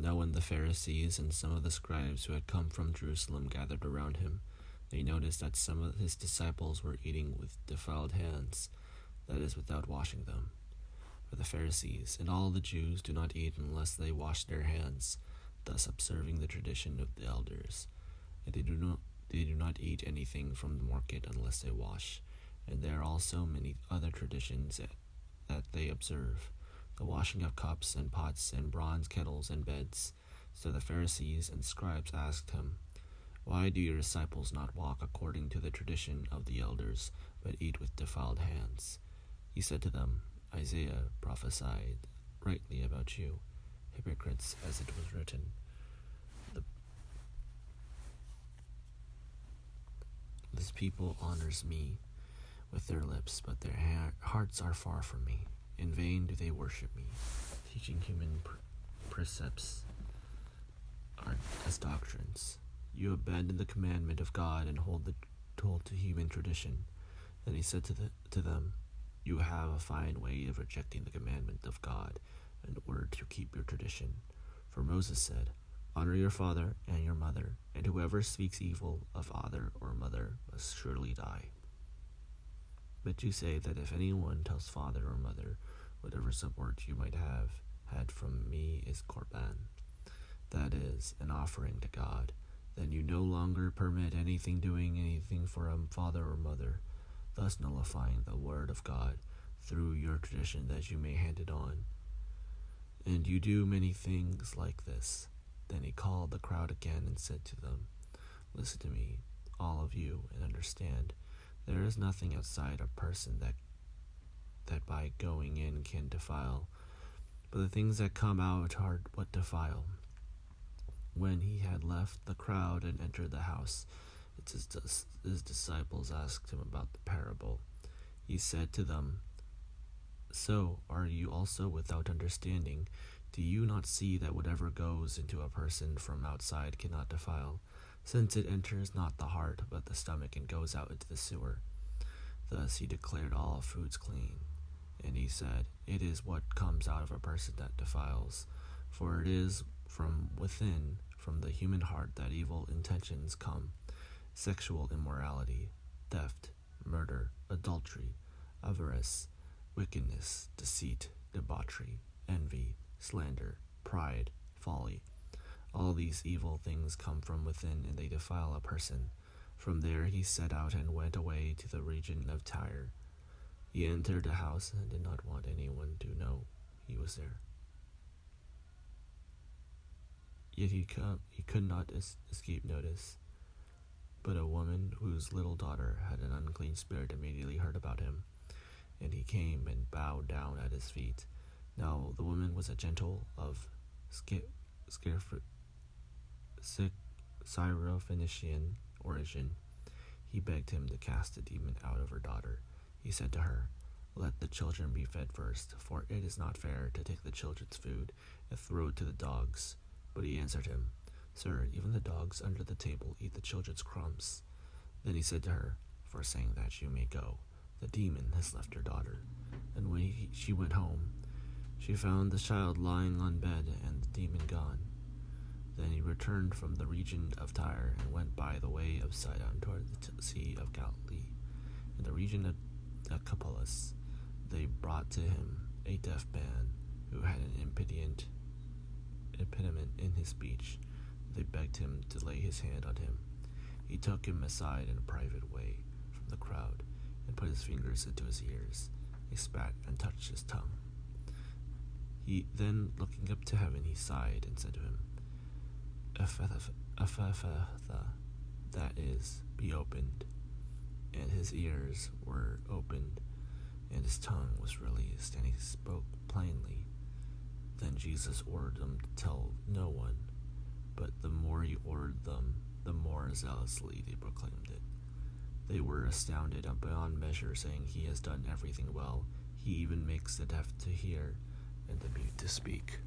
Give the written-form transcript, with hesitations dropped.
Now when the Pharisees and some of the scribes who had come from Jerusalem gathered around him, they noticed that some of his disciples were eating with defiled hands, that is, without washing them. For the Pharisees and all the Jews do not eat unless they wash their hands, thus observing the tradition of the elders. And they do not eat anything from the market unless they wash. And there are also many other traditions that they observe, the washing of cups and pots and bronze kettles and beds. So the Pharisees and scribes asked him, "Why do your disciples not walk according to the tradition of the elders, but eat with defiled hands?" He said to them, "Isaiah prophesied rightly about you, hypocrites, as it was written, This people honors me with their lips, but their hearts are far from me. In vain do they worship me, teaching human precepts as doctrines. You abandon the commandment of God and hold to human tradition." Then he said to them, "You have a fine way of rejecting the commandment of God in order to keep your tradition. For Moses said, 'Honor your father and your mother, and whoever speaks evil of father or mother must surely die.' But you say that if anyone tells father or mother, whatever support you might have had from me is korban, that is, an offering to God, then you no longer permit doing anything for a father or mother, thus nullifying the word of God through your tradition that you may hand it on. And you do many things like this." Then he called the crowd again and said to them, "Listen to me, all of you, and understand. There is nothing outside a person that by going in can defile, but the things that come out are what defile." When he had left the crowd and entered the house, his disciples asked him about the parable. He said to them, "So are you also without understanding? Do you not see that whatever goes into a person from outside cannot defile, since it enters not the heart but the stomach and goes out into the sewer?" Thus he declared all foods clean. And he said, "It is what comes out of a person that defiles, for it is from within, from the human heart, that evil intentions come: sexual immorality, theft, murder, adultery, avarice, wickedness, deceit, debauchery, envy, slander, pride, folly. All these evil things come from within, and they defile a person." From there he set out and went away to the region of Tyre. He entered a house and did not want anyone to know he was there. Yet he could not escape notice. But a woman whose little daughter had an unclean spirit immediately heard about him, and he came and bowed down at his feet. Now the woman was a Gentile of Syrophoenician origin. He begged him to cast the demon out of her daughter. He said to her, "Let the children be fed first, for it is not fair to take the children's food and throw it to the dogs." But he answered him, "Sir, even the dogs under the table eat the children's crumbs." Then he said to her, "For saying that, you may go. The demon has left your daughter." And when she went home, she found the child lying on bed and the demon gone. Then he returned from the region of Tyre and went by the way of Sidon toward the Sea of Galilee. In the region of Decapolis, they brought to him a deaf man who had an impediment in his speech. They begged him to lay his hand on him. He took him aside in a private way from the crowd and put his fingers into his ears. He spat and touched his tongue. Then, looking up to heaven, he sighed and said to him, "Ephatha, that is, be opened." And his ears were opened, and his tongue was released, and he spoke plainly. Then Jesus ordered them to tell no one, but the more he ordered them, the more zealously they proclaimed it. They were astounded beyond measure, saying, "He has done everything well. He even makes the deaf to hear and the mute to speak."